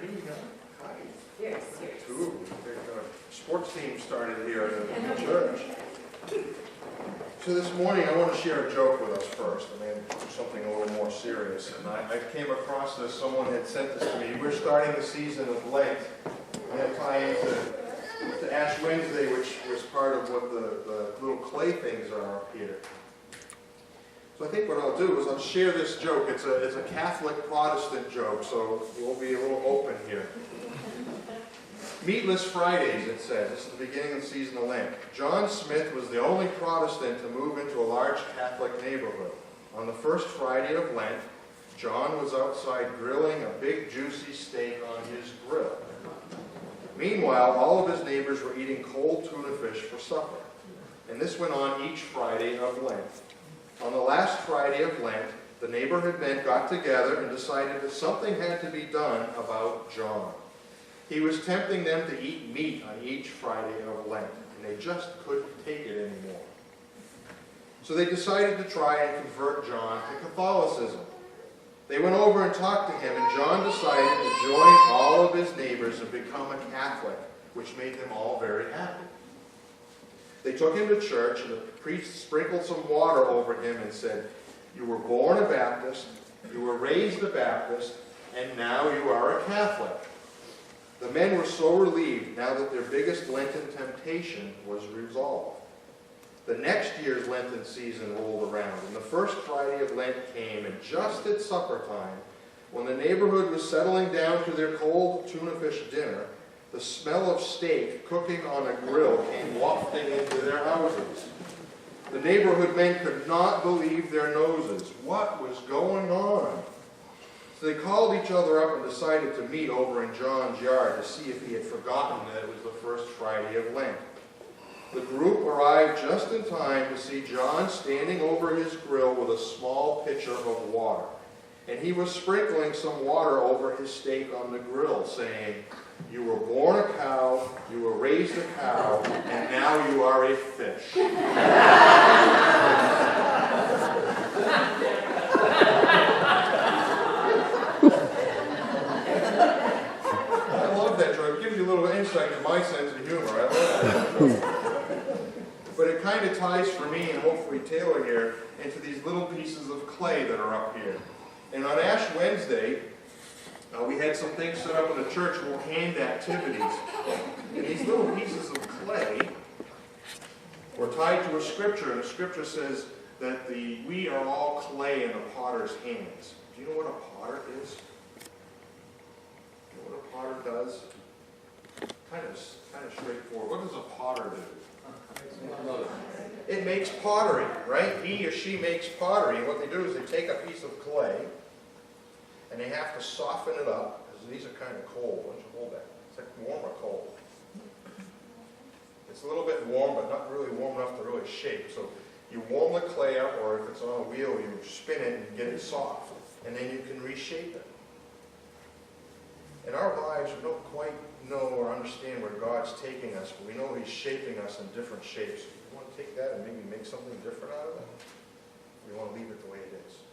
Hi. Yes, Two. Sports team started here at the church. So this morning I want to share a joke with us first. I mean, something a little more serious. And I came across this. Someone had sent this to me. We're starting the season of Lent. I'm going to tie into Ash Wednesday, which was part of what the little clay things are up here. So I think what I'll do is I'll share this joke. It's a Catholic Protestant joke, so we'll be a little open here. Meatless Fridays, it says. This is the beginning of the season of Lent. John Smith was the only Protestant to move into a large Catholic neighborhood. On the first Friday of Lent, John was outside grilling a big juicy steak on his grill. Meanwhile, all of his neighbors were eating cold tuna fish for supper. And this went on each Friday of Lent. On the last Friday of Lent, the neighborhood men got together and decided that something had to be done about John. He was tempting them to eat meat on each Friday of Lent, and they just couldn't take it anymore. So they decided to try and convert John to Catholicism. They went over and talked to him, and John decided to join all of his neighbors and become a Catholic, which made them all very happy. They took him to church, and the priest sprinkled some water over him and said, "You were born a Baptist, you were raised a Baptist, and now you are a Catholic." The men were so relieved now that their biggest Lenten temptation was resolved. The next year's Lenten season rolled around, and the first Friday of Lent came, and just at supper time, when the neighborhood was settling down to their cold tuna fish dinner, the smell of steak cooking on a grill came wafting into their houses. The neighborhood men could not believe their noses. What was going on? So they called each other up and decided to meet over in John's yard to see if he had forgotten that it was the first Friday of Lent. The group arrived just in time to see John standing over his grill with a small pitcher of water. And he was sprinkling some water over his steak on the grill, saying, "You were born a cow, you were raised a cow, and now you are a fish." I love that joke. It gives you a little insight into my sense of humor. I love that. But it kind of ties for me, and hopefully Taylor here, into these little pieces of clay that are up here. And on Ash Wednesday, we had some things set up in the church, little hand activities. And these little pieces of clay were tied to a scripture, and the scripture says that we are all clay in the potter's hands. Do you know what a potter is? Do you know what a potter does? Kind of straightforward. What does a potter do? It makes pottery, right? He or she makes pottery, and what they do is they take a piece of clay, and they have to soften it up, because these are kind of cold. Why don't you hold that? It's like warm or cold. It's a little bit warm, but not really warm enough to really shape. So you warm the clay up, or if it's on a wheel, you spin it and get it soft, and then you can reshape it. In our lives, we don't quite know or understand where God's taking us, but we know He's shaping us in different shapes. We want to take that and maybe make something different out of it. We want to leave it the way it is.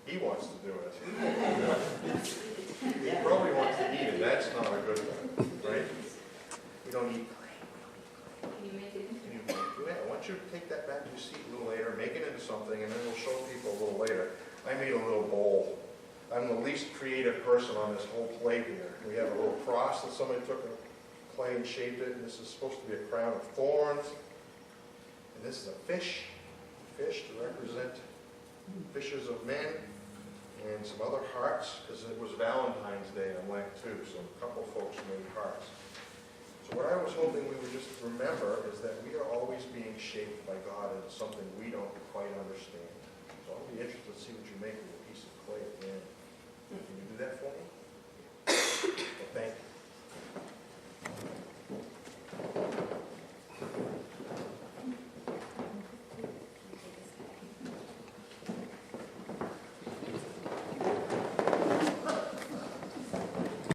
He wants to do it. He probably wants to eat it. That's not a good thing, right? We don't eat clay. Can you make it into? Yeah, I want you to take that back to your seat a little later, make it into something, and then we'll show people a little later. I made a little bowl. I'm the least creative person on this whole plate here. We have a little cross that somebody took clay and shaped it, and this is supposed to be a crown of thorns. And this is a fish to represent fishers of men, and some other hearts, because it was Valentine's Day on Lent too, so a couple folks made hearts. So what I was hoping we would just remember is that we are always being shaped by God into something we don't quite understand. So I'll be interested to see what you make with a piece of clay at the end. Can you do that for me?